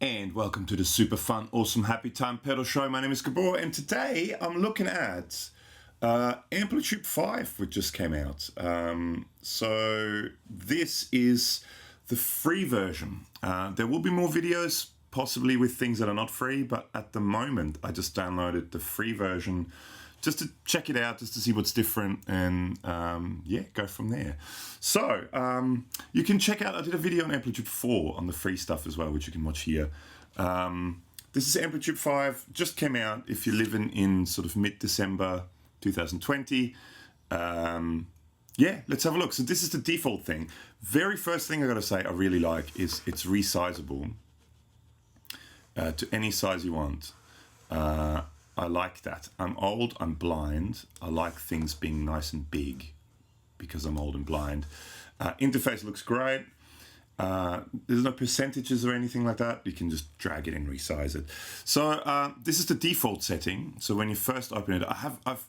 And welcome to the super fun, awesome, happy time pedal show. My name is Gabor, and today I'm looking at AmpliTube 5, which just came out. So this is the free version. There will be more videos, possibly with things that are not free, but at the moment I just downloaded the free version just to check it out, just to see what's different, and yeah, go from there. So you can check out, I did a video on AmpliTube 4 on the free stuff as well, which you can watch here. This is AmpliTube 5, just came out if you're living in sort of mid-December 2020. Yeah, let's have a look. So this is the default thing. Very first thing I gotta say I really like is it's resizable to any size you want. I like that. I'm old, I'm blind. I like things being nice and big because I'm old and blind. Interface looks great. There's no percentages or anything like that. You can just drag it and resize it. So this is the default setting. So when you first open it, I've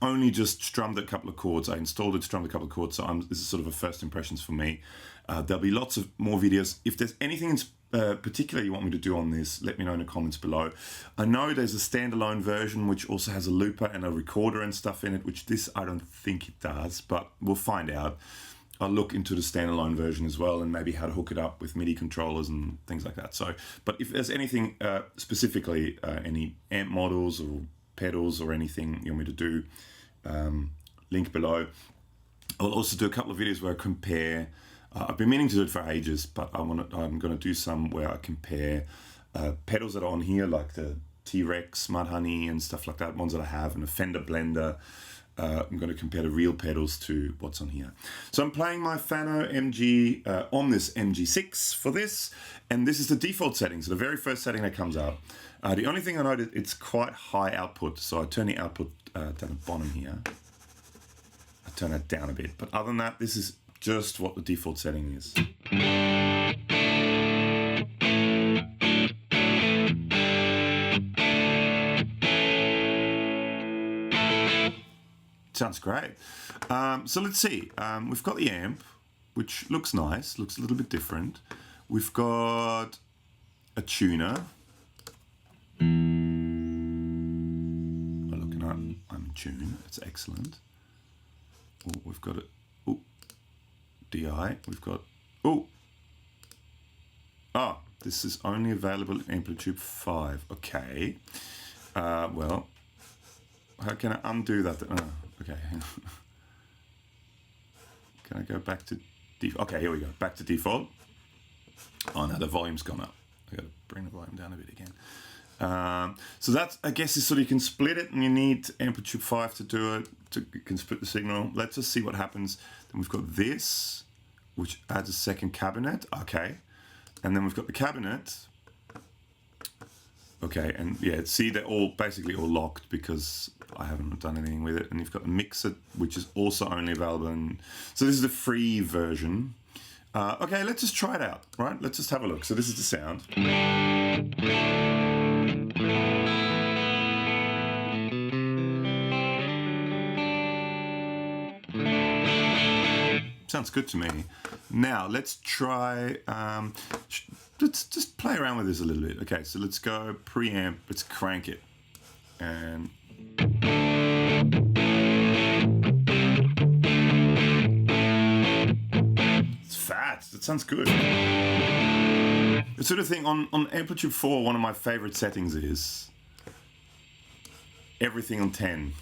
only just strummed a couple of chords. I installed it, strummed a couple of chords. So this is sort of a first impressions for me. There'll be lots of more videos. If there's anything in particular you want me to do on this, let me know in the comments below. I know there's a standalone version which also has a looper and a recorder and stuff in it, which this I don't think it does, but we'll find out. I'll look into the standalone version as well, and maybe how to hook it up with MIDI controllers and things like that. So, but if there's anything specifically, any amp models or pedals or anything you want me to do, link below. I'll also do a couple of videos where I compare. I've been meaning to do it for ages, but I'm going to do some where I compare pedals that are on here, like the T-Rex, Mudhoney and stuff like that, ones that I have, and a Fender Blender. I'm going to compare the real pedals to what's on here. So I'm playing my Fano Omnis MG6 for this, and this is the default setting, so the very first setting that comes up. The only thing I noted, it's quite high output, so I turn the output down the bottom here. I turn that down a bit, but other than that, this is just what the default setting is. Sounds great. So let's see. We've got the amp, which looks nice, looks a little bit different. We've got a tuner. Looking up, I'm in tune. That's excellent. Oh, we've got it. Oh, DI. We've got. Oh. Oh, this is only available in AmpliTube 5. Okay. Well, how can I undo that? Oh, okay. Can I go back to default? Okay, here we go. Back to default. Oh no, the volume's gone up. I got to bring the volume down a bit again. So that's, I guess, is so you can split it, and you need AmpliTube 5 to do it. You can split the signal. Let's just see what happens. Then we've got this, which adds a second cabinet. Okay, and then we've got the cabinet. Okay, and yeah, see, they're all basically all locked because I haven't done anything with it. And you've got the mixer, which is also only available in. So this is the free version. Okay, let's just try it out, right? Let's just have a look. So this is the sound. Sounds good to me. Now let's try. Let's just play around with this a little bit. Okay, so let's go preamp. Let's crank it, and it's fat. That sounds good. The sort of thing on AmpliTube 4. One of my favorite settings is everything on 10.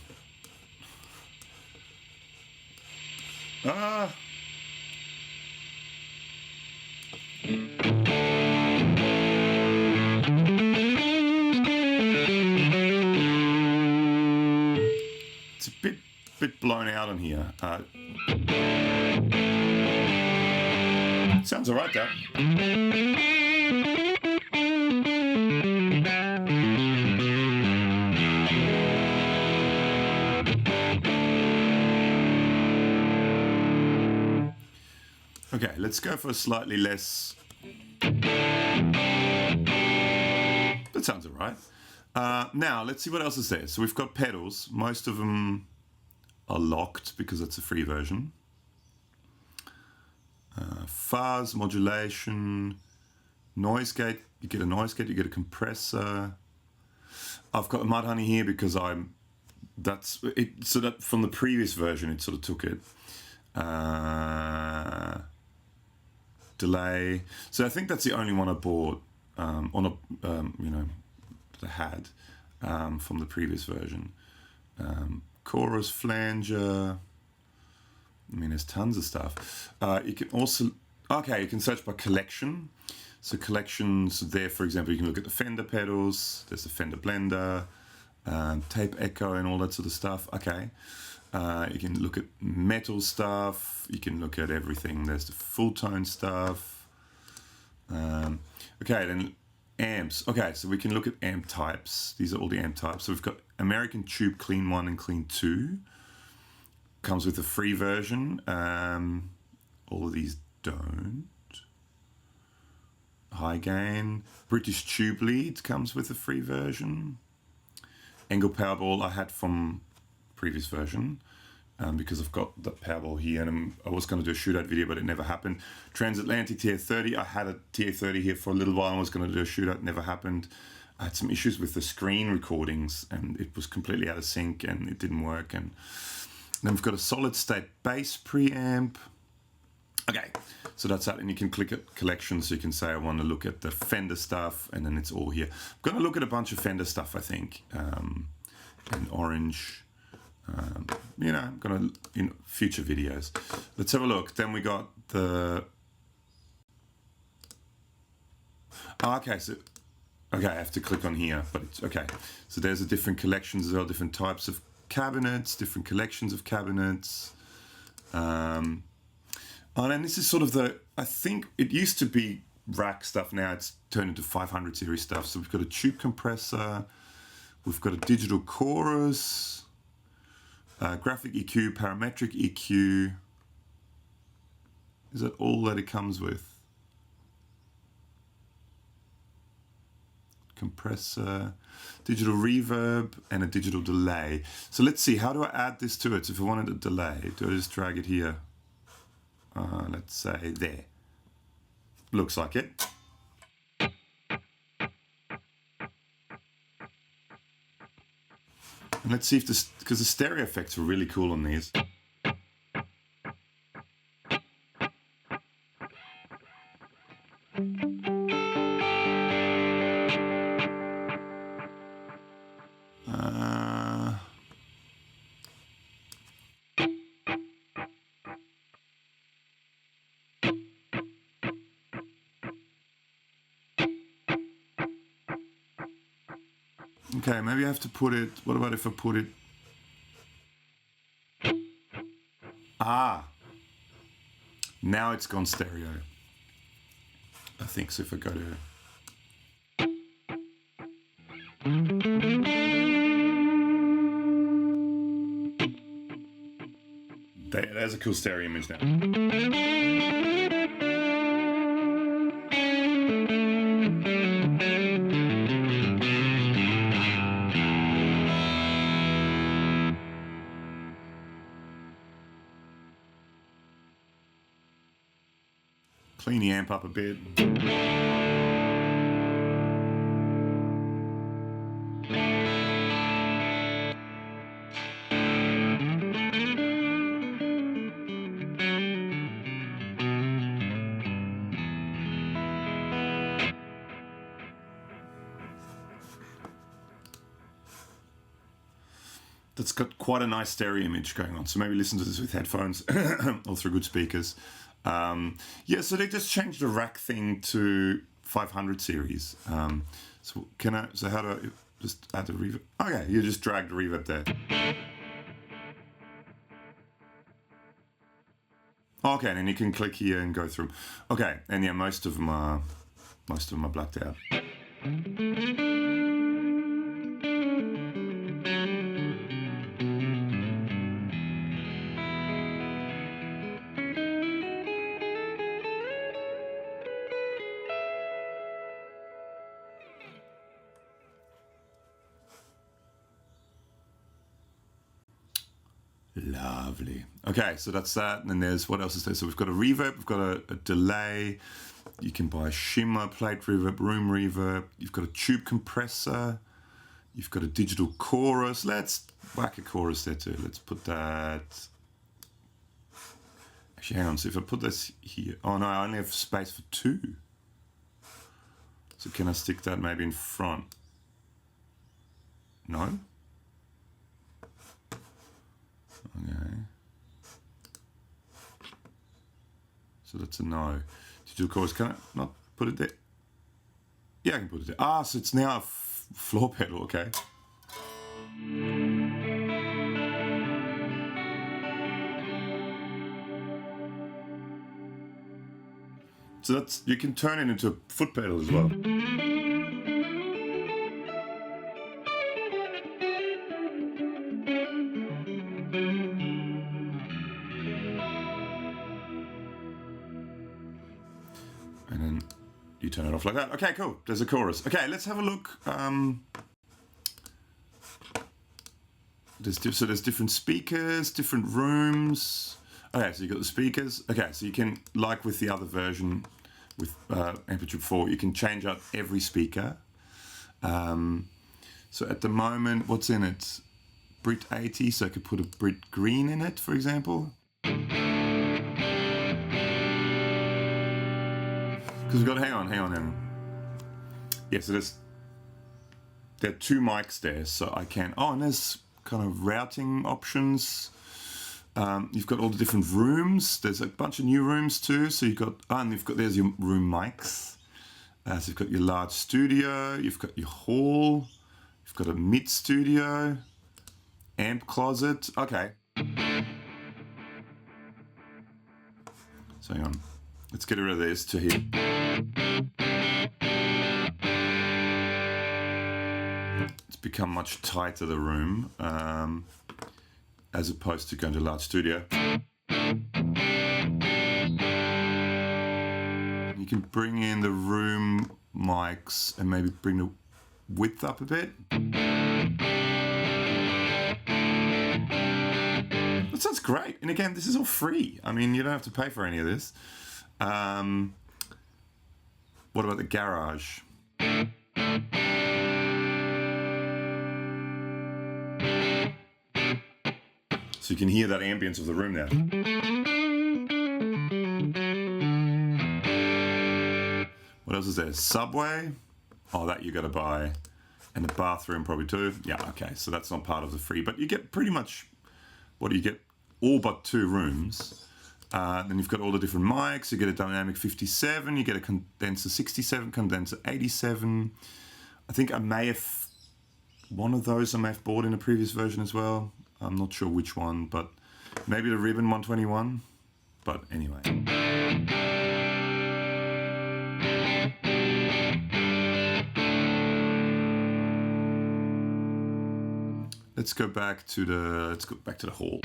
It's a bit blown out on here. Sounds alright though. Okay, let's go for a slightly less. That sounds alright. Now, let's see what else is there. So we've got pedals. Most of them are locked because it's a free version. Fuzz, modulation, Noise gate, you get a noise gate, you get a compressor. I've got the Mudhoney here because so that from the previous version it sort of took it. Delay. So I think that's the only one I bought that I had from the previous version. Chorus, flanger. I mean, there's tons of stuff. You can also, you can search by collection. So collections there, for example, you can look at the Fender pedals. There's the Fender blender, tape echo, and all that sort of stuff. Okay. You can look at metal stuff. You can look at everything. There's the full tone stuff. Okay, then amps. Okay, so we can look at amp types. These are all the amp types. So we've got American Tube Clean 1 and Clean 2. Comes with a free version. All of these don't. High gain. British Tube Lead comes with a free version. Engel Powerball I had from previous version because I've got the Powerball here, and I was going to do a shootout video, but it never happened. Transatlantic TA30, I had a TA30 here for a little while. I was going to do a shootout, never happened. I had some issues with the screen recordings, and it was completely out of sync, and it didn't work. And then we've got a solid state bass preamp. Okay, so that's that, and you can click at collections. So you can say I want to look at the Fender stuff, and then it's all here. I'm going to look at a bunch of Fender stuff, I think, in orange. I'm going to in future videos. Let's have a look. Then we got the. I have to click on here, but it's okay. So there's a different collections as well, different types of cabinets, different collections of cabinets. And this is sort of I think it used to be rack stuff. Now it's turned into 500 series stuff. So we've got a tube compressor. We've got a digital chorus. Graphic EQ, parametric EQ. Is that all that it comes with? Compressor, digital reverb, and a digital delay. So let's see, how do I add this to it? So if I wanted a delay, do I just drag it here? Let's say there. Looks like it. And let's see if this, because the stereo effects are really cool on these. Okay, maybe I have to put it, what about if I put it, now it's gone stereo. I think so if I go to, there's a cool stereo image now. Clean the amp up a bit. That's got quite a nice stereo image going on. So maybe listen to this with headphones or through good speakers. Yeah, so they just changed the rack thing to 500 series. So how do I just add the reverb? Okay, you just drag the reverb there. Okay, and then you can click here and go through. Okay, and yeah, most of them are blacked out. Lovely. Okay, so that's that. And then there's, what else is there? So we've got a reverb, we've got a delay, You can buy shimmer, plate reverb, room reverb. You've got a tube compressor. You've got a digital chorus. Let's whack a chorus there too. Let's put that. Actually, hang on. So if I put this here, oh no, I only have space for 2. So can I stick that maybe in front? No. Okay. So that's a no. Digital chorus. Can I not put it there? Yeah, I can put it there. Ah, so it's now a floor pedal. Okay. So that's, you can turn it into a foot pedal as well. And then you turn it off like that. Okay, cool. There's a chorus. Okay, let's have a look. There's different speakers, different rooms. Okay, so you got the speakers. Okay, so you can, like with the other version, with AmpliTube 4, you can change out every speaker. So at the moment, what's in it? Brit 80, so I could put a Brit Green in it, for example. Because we've got, hang on. Yeah, so there are 2 mics there, so I can, oh, and there's kind of routing options. You've got all the different rooms. There's a bunch of new rooms too. So you've got, and there's your room mics. So you've got your large studio, you've got your hall, you've got a mid studio, amp closet. Okay. So hang on. Let's get rid of this to here. It's become much tighter, the room, as opposed to going to a large studio. You can bring in the room mics and maybe bring the width up a bit. That sounds great. And again, this is all free. I mean, you don't have to pay for any of this. What about the garage? So you can hear that ambience of the room now. What else is there? Subway. Oh, that you got to buy. And the bathroom probably too. Yeah, okay. So that's not part of the free. But you get pretty much, what do you get? All but 2 rooms. Then you've got all the different mics. You get a dynamic 57. You get a condenser 67, condenser 87. I think I may have, one of those I may have bought in a previous version as well. I'm not sure which one, but maybe the Ribbon 121. But anyway. Let's go back to the hall.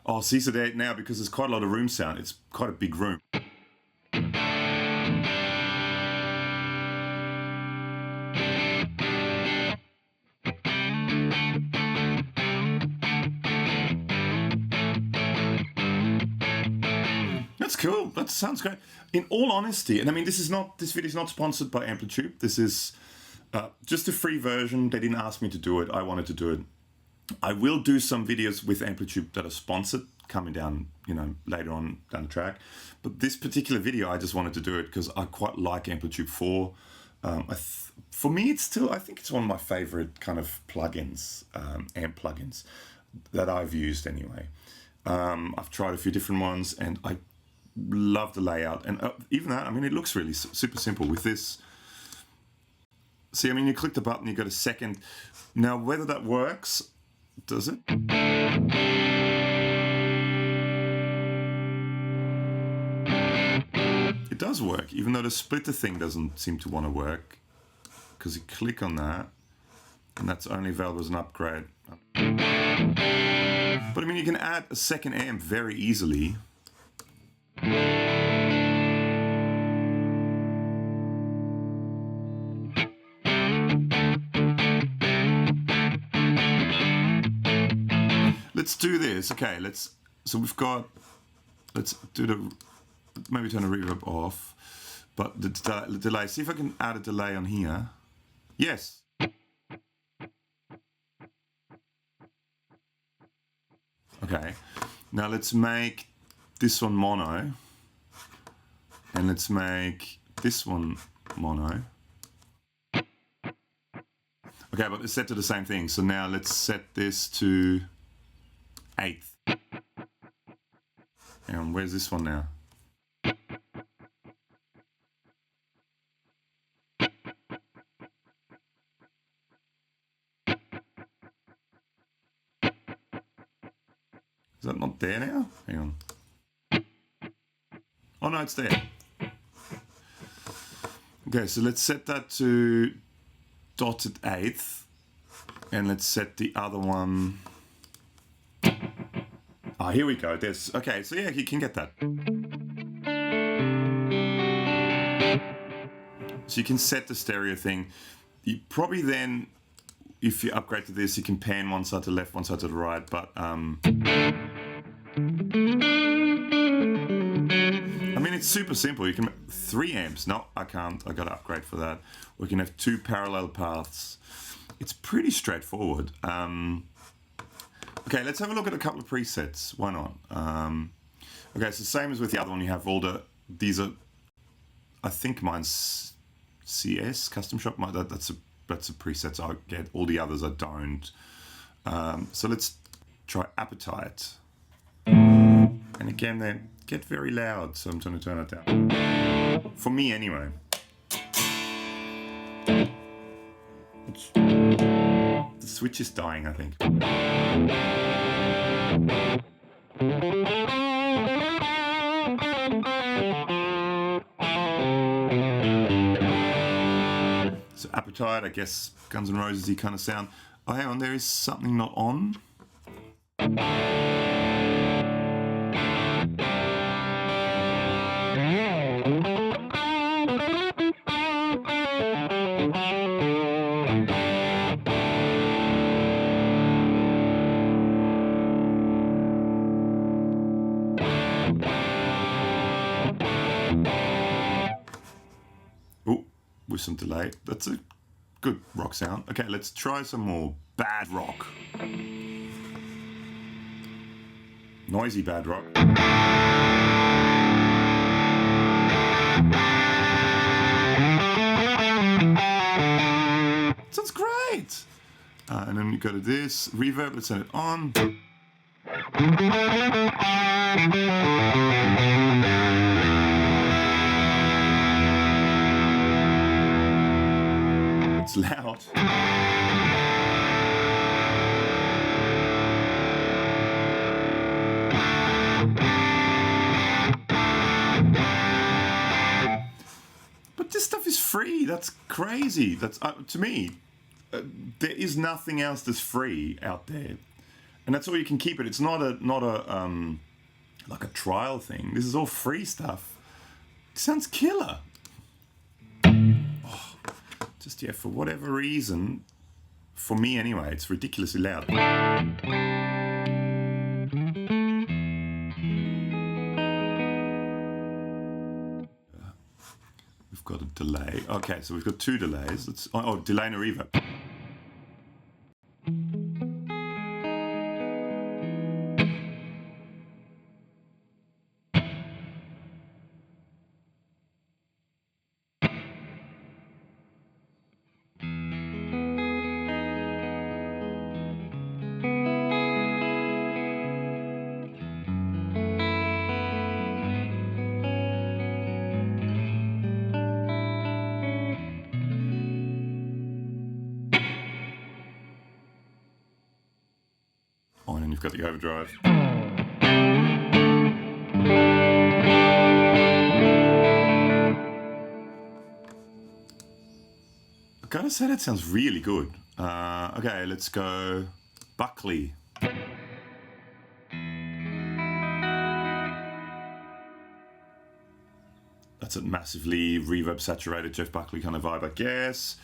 Oh, see, so there now, because there's quite a lot of room sound, it's quite a big room. That's cool. That sounds great. In all honesty, and I mean, this video is not sponsored by AmpliTube. This is just a free version. They didn't ask me to do it. I wanted to do it. I will do some videos with AmpliTube that are sponsored coming down, later on down the track. But this particular video, I just wanted to do it because I quite like AmpliTube 4. For me, I think it's one of my favorite kind of plugins, amp plugins that I've used anyway. I've tried a few different ones and I love the layout. And even that, I mean, it looks really super simple with this. See, I mean, you click the button, you got a second. Now, whether that works, does it? It does work, even though the splitter thing doesn't seem to want to work. Because you click on that, and that's only available as an upgrade. But I mean, you can add a second amp very easily. Let's do this. Okay, let's do the maybe turn the reverb off. But the delay, see if I can add a delay on here. Yes. Okay, now let's make this one mono. And let's make this one mono. Okay, but it's set to the same thing. So now let's set this to 8th. And where's this one now? Is that not there now? Hang on. Oh no, it's there. Okay, so let's set that to dotted 8th. And let's set the other one. Ah, here we go. There's, okay, so yeah, you can get that. So you can set the stereo thing. You probably then, if you upgrade to this, you can pan one side to the left, one side to the right, but I mean, it's super simple. You can 3 amps. No, I can't. I got to upgrade for that. We can have 2 parallel paths. It's pretty straightforward. Okay, let's have a look at a couple of presets. Why not? Okay, so same as with the other one, you have all these are, I think mine's CS, Custom Shop. That's a preset I get. All the others I don't. So let's try Appetite. And again, they get very loud, so I'm trying to turn it down. For me, anyway. The switch is dying, I think. So Appetite, I guess Guns N' Roses-y kind of sound. Oh, hang on, there is something not on. With some delay. That's a good rock sound. Okay, let's try some more bad rock. Noisy bad rock. Sounds great! And then you go to this, reverb, let's turn it on. It's loud. But this stuff is free. That's crazy. That's to me. There is nothing else that's free out there, and that's all you can keep it. It's not a like a trial thing. This is all free stuff. It sounds killer. Just, yeah, for whatever reason, for me anyway, it's ridiculously loud. We've got a delay. Okay, so we've got 2 delays. Let's, oh, delay and a reverb. Oh, and then you've got the overdrive. I gotta say, that sounds really good. Okay, let's go Buckley. That's a massively reverb saturated Jeff Buckley kind of vibe, I guess.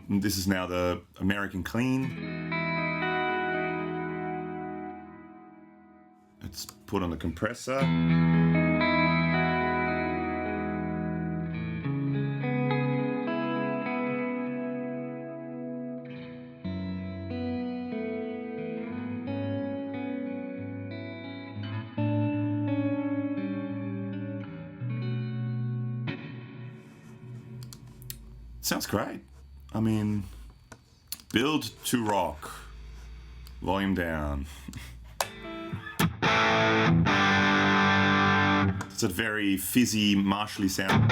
This is now the American Clean. Let's put on the compressor. sounds great. I mean, build to rock. Volume down. It's a very fizzy, martially sound.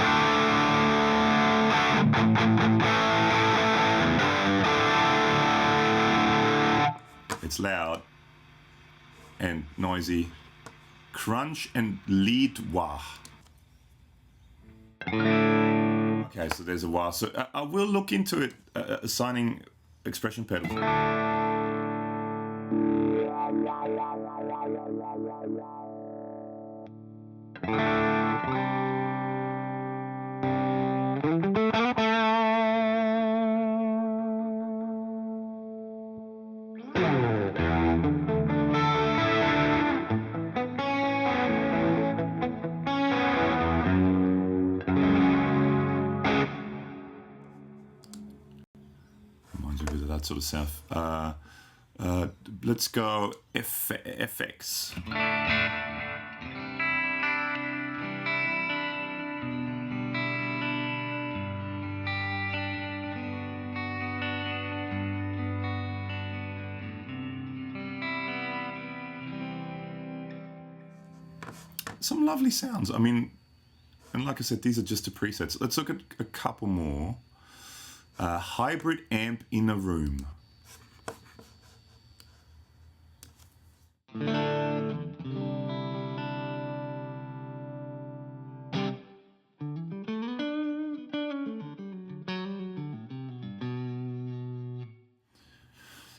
It's loud and noisy. Crunch and lead wah. Okay, so there's a wah. So I will look into it, assigning expression pedals. Reminds me a bit of that sort of stuff. Let's go FX. Some lovely sounds. I mean, and like I said, these are just the presets. Let's look at a couple more. Hybrid amp in a room.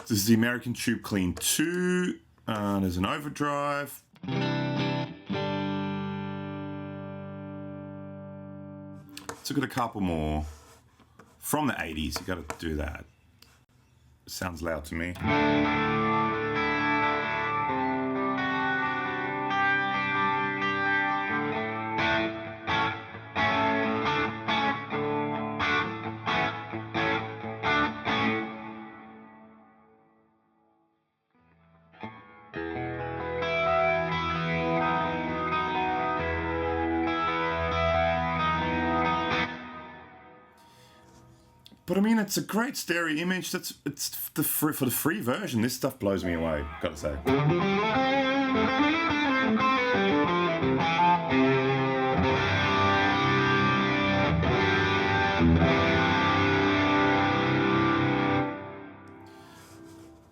This is the American Tube Clean 2. There's an overdrive. Let's look at a couple more. From the 80s, you got to do that. Sounds loud to me. But I mean, it's a great stereo image. It's for the free version. This stuff blows me away, gotta say.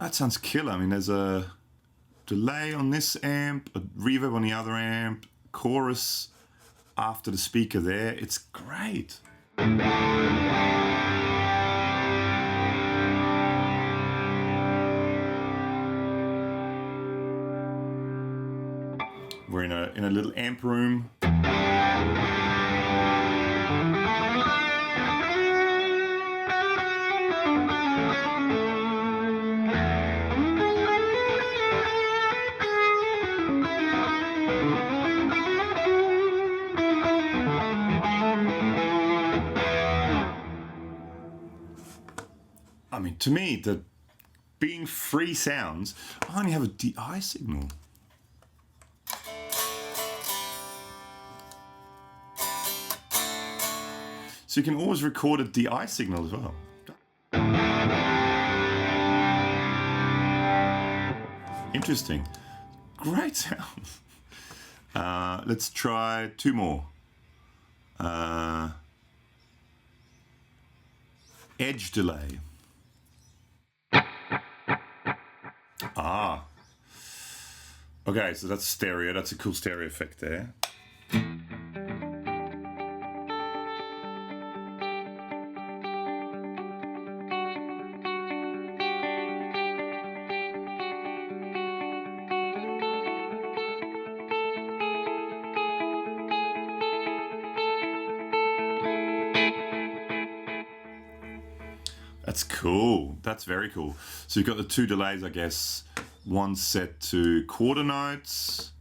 That sounds killer. I mean, there's a delay on this amp, a reverb on the other amp, chorus after the speaker there. It's great. We're in a little amp room. I mean, to me, the being free sounds, I only have a DI signal. So you can always record a DI signal as well. Interesting. Great sound. Let's try two more. Edge delay. Ah. Okay, so that's stereo. That's a cool stereo effect there. That's cool. That's very cool. So you've got the two delays, I guess. One set to quarter notes,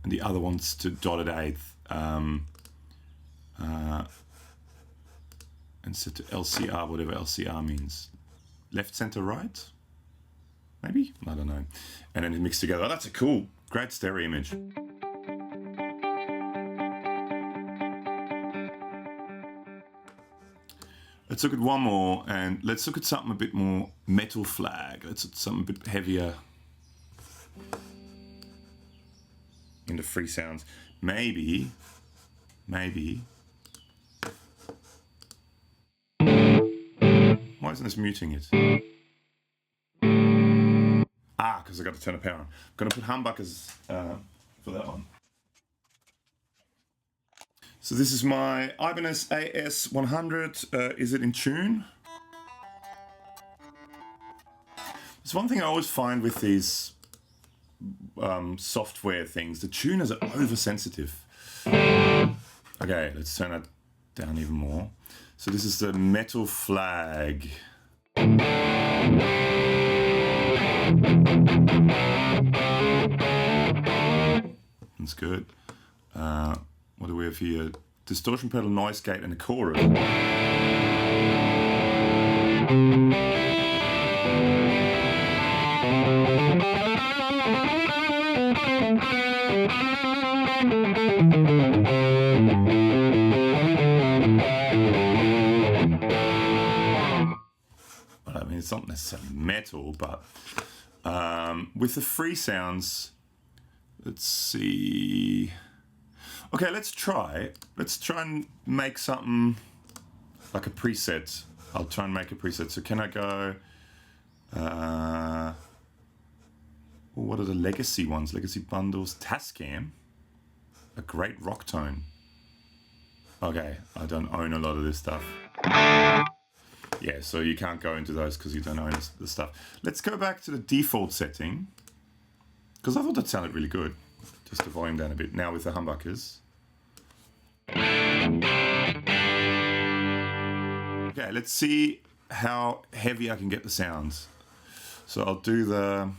and the other one's to dotted eighth. And set to LCR, whatever LCR means. Left, center, right? Maybe? I don't know. And then mixed together. Oh, that's a cool, great stereo image. Let's look at one more, and let's look at something a bit more metal flag. Let's look at something a bit heavier in the free sounds. Maybe. Why isn't this muting it? Ah, because I got to turn the power on. I'm going to put humbuckers for that one. So this is my Ibanez AS100. Is it in tune? There's one thing I always find with these software things. The tuners are oversensitive. Okay, let's turn that down even more. So this is the metal flag. That's good. What do we have here? Distortion pedal, noise gate, and a chorus. Well, I mean, it's not necessarily metal, but with the free sounds, let's see. Okay, let's try and make something like a preset. I'll try and make a preset. So can I go, what are the legacy ones? Legacy bundles, Tascam, a great rock tone. Okay, I don't own a lot of this stuff. Yeah, so you can't go into those because you don't own the stuff. Let's go back to the default setting, because I thought that sounded really good. Just to volume down a bit now with the humbuckers. Okay, let's see how heavy I can get the sounds. So I'll do the...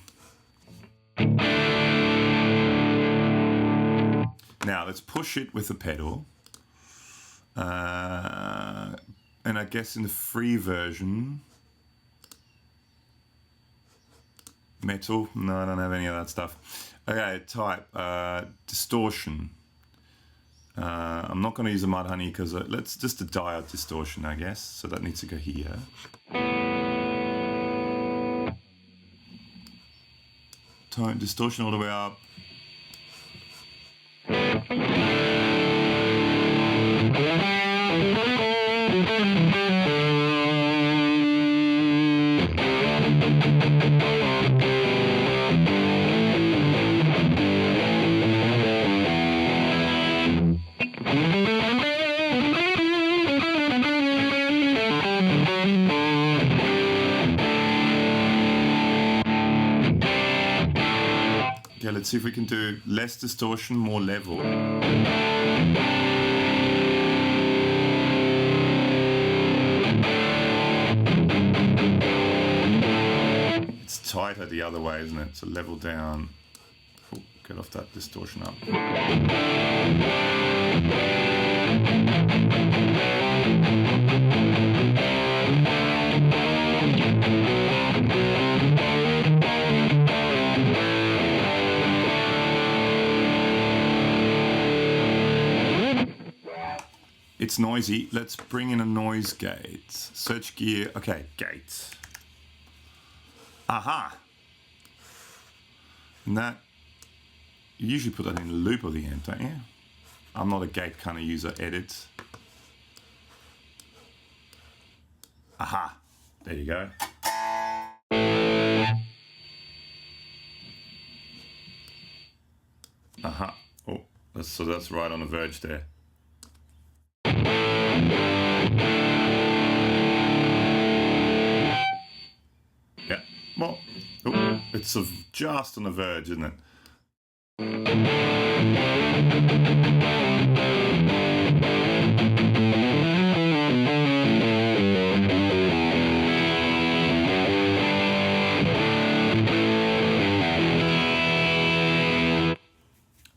Now let's push it with the pedal. And I guess in the free version... Metal? No, I don't have any of that stuff. Okay, type distortion. I'm not going to use a Mudhoney because let's just a diode distortion, I guess. So that needs to go here. Tone distortion all the way up. Okay, let's see if we can do less distortion, more level. It's tighter the other way, isn't it? So level down. Oh, get off that distortion up. It's noisy. Let's bring in a noise gate. Search gear. Okay, gate. Aha! And that, you usually put that in the loop of the amp, don't you? I'm not a gate kind of user. Edit. Aha! There you go. Aha! Oh, so that's right on the verge there. Yeah, well, oh, it's just on the verge, isn't it?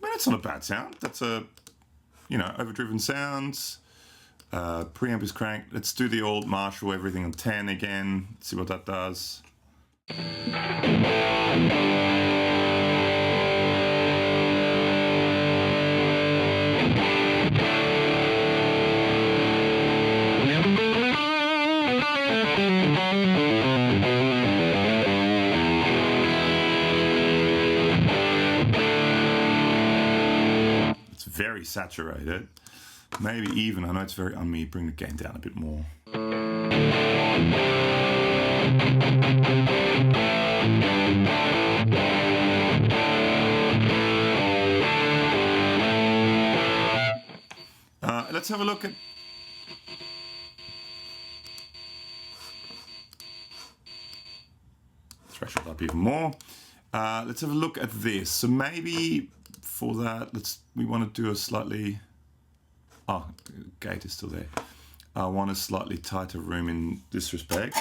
That's not a bad sound. That's a, you know, overdriven sounds. Preamp is cranked. Let's do the old Marshall, everything on 10 again. See what that does. very saturated. Maybe even, I know it's very on me, bring the gain down a bit more. Let's have a look at... Thrash it up even more. Let's have a look at this. So maybe for that, we want to do a slightly... Oh, gate is still there. I want a slightly tighter room in this respect.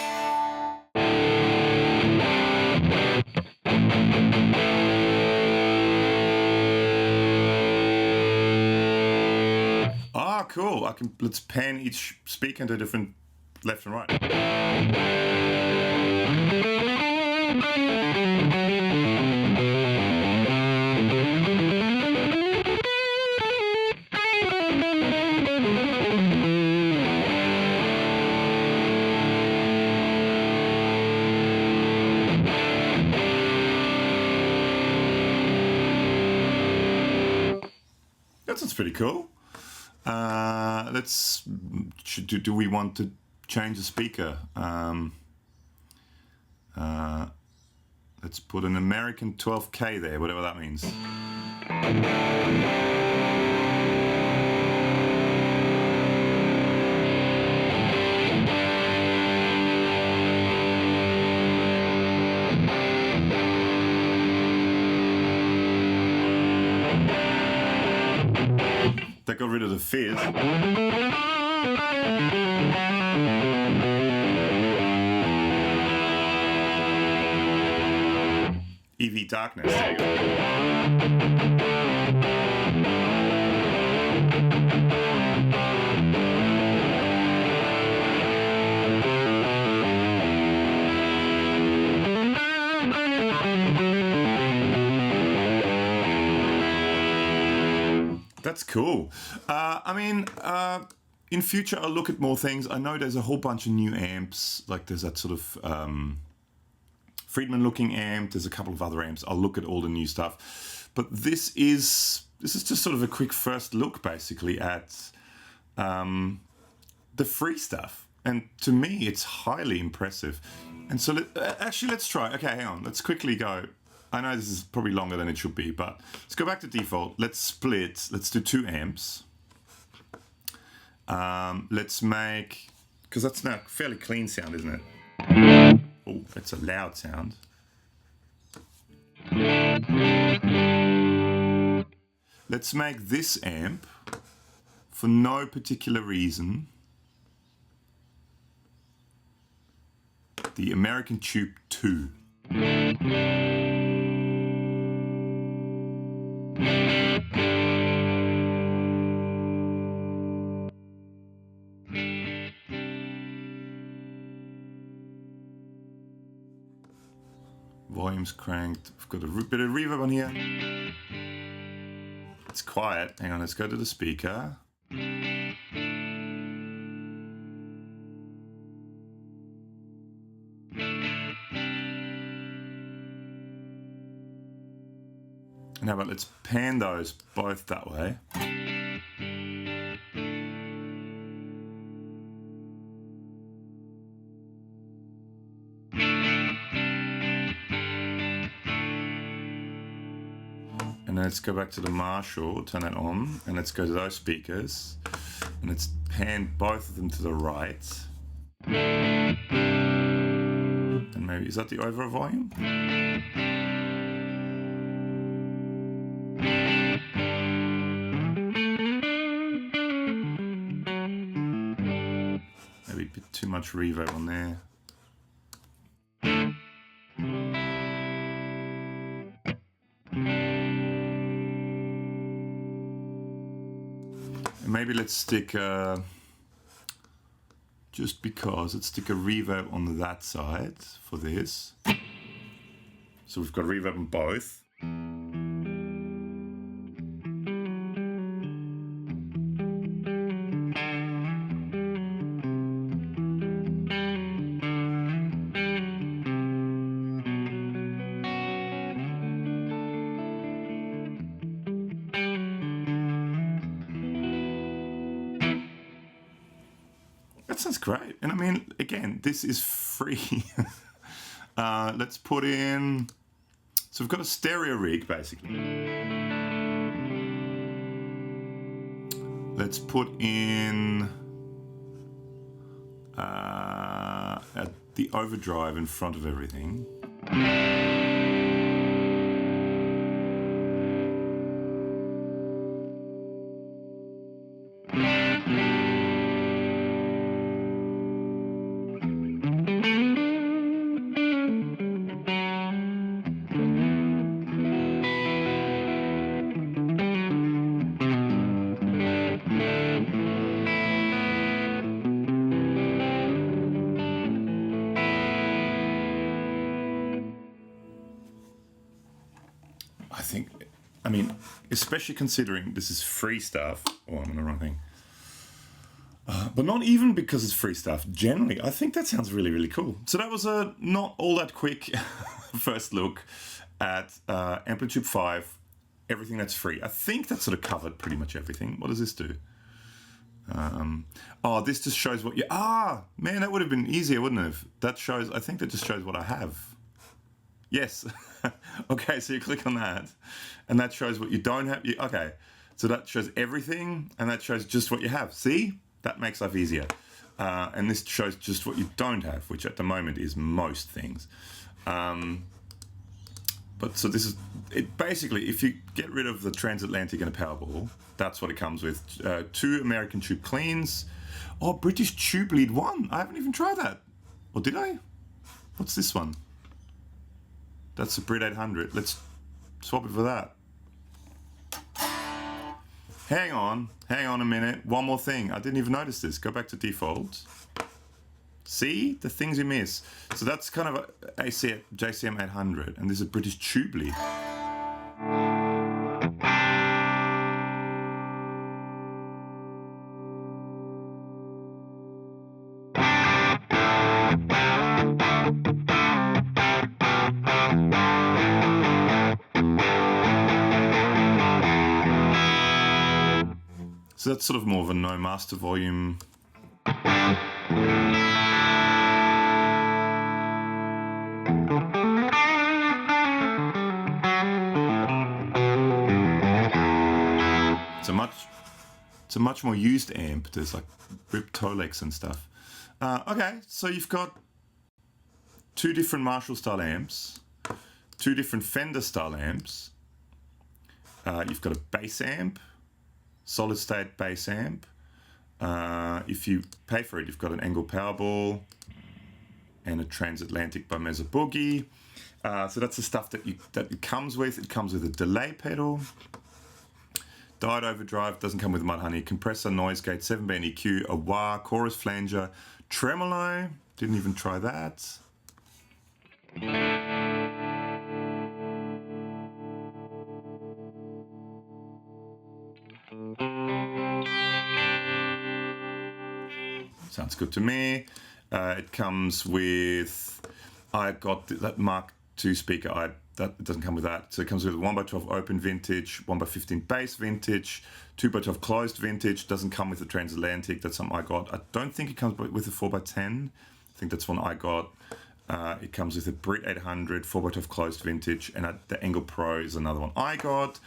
Ah, cool. Let's pan each speaker into different left and right. That's pretty cool. Do we want to change the speaker? Let's put an American 12K there, whatever that means. That got rid of the fizz. EV darkness. There you go. That's cool. In future I'll look at more things. I know there's a whole bunch of new amps, like there's that sort of Friedman looking amp, there's a couple of other amps. I'll look at all the new stuff. But this is just sort of a quick first look basically at the free stuff. And to me it's highly impressive. And so let's try. Okay, hang on. Let's quickly go. I know this is probably longer than it should be, but let's go back to default. Let's split. Let's do 2 amps. Let's make, because that's now fairly clean sound, isn't it? Oh, it's a loud sound. Let's make this amp, for no particular reason, the American Tube 2. Volume's cranked. I've got a bit of reverb on here. It's quiet. Hang on, let's go to the speaker. Now, but let's pan those both that way. And let's go back to the Marshall, turn that on, and let's go to those speakers, and let's pan both of them to the right. And maybe, is that the overall volume? Maybe a bit too much reverb on there. Maybe let's stick, just because, let's stick a reverb on that side for this. So we've got reverb on both. That sounds great. And I mean, again, this is free. Let's put in, so we've got a stereo rig basically. Let's put in the overdrive in front of everything. I mean, especially considering this is free stuff. Oh, I'm on the wrong thing. But not even because it's free stuff. Generally, I think that sounds really, really cool. So that was a not all that quick first look at AmpliTube 5, everything that's free. I think that sort of covered pretty much everything. What does this do? Oh, this just shows what you... man, that would have been easier, wouldn't it? That shows... I think that just shows what I have. Yes. Okay, so you click on that, and that shows what you don't have. Okay, so that shows everything, and that shows just what you have. See? That makes life easier. And this shows just what you don't have, which at the moment is most things. But so this is... it basically, if you get rid of the transatlantic and a Powerball, that's what it comes with. 2 American tube cleans. Oh, British tube lead 1. I haven't even tried that. Or did I? What's this one? That's the Brit 800. Let's swap it for that. Hang on a minute. One more thing. I didn't even notice this. Go back to default. See? The things you miss. So that's kind of a JCM 800, and this is a British tube lead. So that's sort of more of a no master volume. It's a much more used amp. There's like ripped Tolex and stuff. Okay, so you've got 2 different Marshall style amps, 2 different Fender style amps. You've got a bass amp, solid state bass amp. If you pay for it, you've got an Angle Powerball and a Transatlantic by Mesa Boogie. So that's the stuff that it comes with. It comes with a delay pedal, diode overdrive, doesn't come with Mudhoney, compressor, noise gate, 7-band EQ, a wah, chorus flanger, tremolo, didn't even try that. Sounds good to me. It comes with, I got that Mark II speaker. That doesn't come with that. So it comes with a 1x12 open vintage, 1x15 bass vintage, 2x12 closed vintage. Doesn't come with the transatlantic. That's something I got. I don't think it comes with a 4x10. I think that's one I got. It comes with a Brit 800, 4x12 closed vintage, and the Angle Pro is another one I got.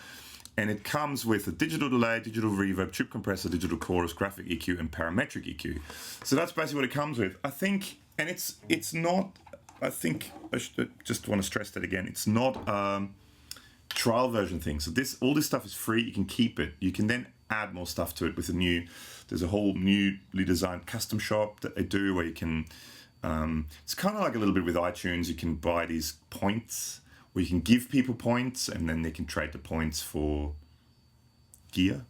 And it comes with a digital delay, digital reverb, tube compressor, digital chorus, graphic EQ, and parametric EQ. So that's basically what it comes with. I think, and it's not, I think, I just want to stress that again, it's not a trial version thing. So all this stuff is free, you can keep it. You can then add more stuff to it with there's a whole newly designed custom shop that they do where you can, it's kind of like a little bit with iTunes, you can buy these points, where you can give people points and then they can trade the points for gear.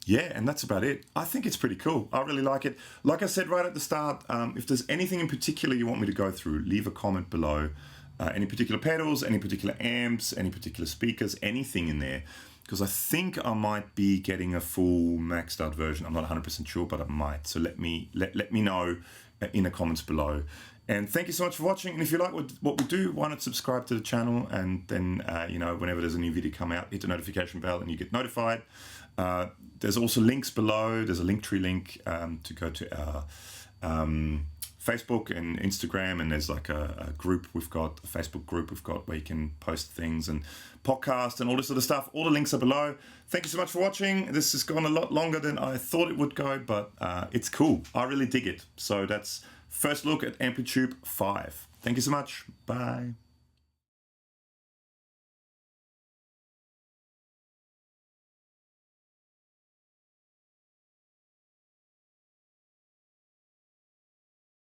Yeah, and that's about it. I think it's pretty cool. I really like it. Like I said right at the start, if there's anything in particular you want me to go through, leave a comment below. Any particular pedals, any particular amps, any particular speakers, anything in there. Because I think I might be getting a full maxed out version. I'm not 100% sure, but I might. So let me know in the comments below. And thank you so much for watching. And if you like what we do, why not subscribe to the channel? And then, whenever there's a new video come out, hit the notification bell and you get notified. there's also links below. There's a Linktree link to go to our Facebook and Instagram, and there's like a group we've got, a Facebook group we've got where you can post things and podcast and all this sort of stuff. All the links are below. Thank you so much for watching. This has gone a lot longer than I thought it would go, but it's cool. I really dig it. So that's first look at AmpliTube 5. Thank you so much. Bye.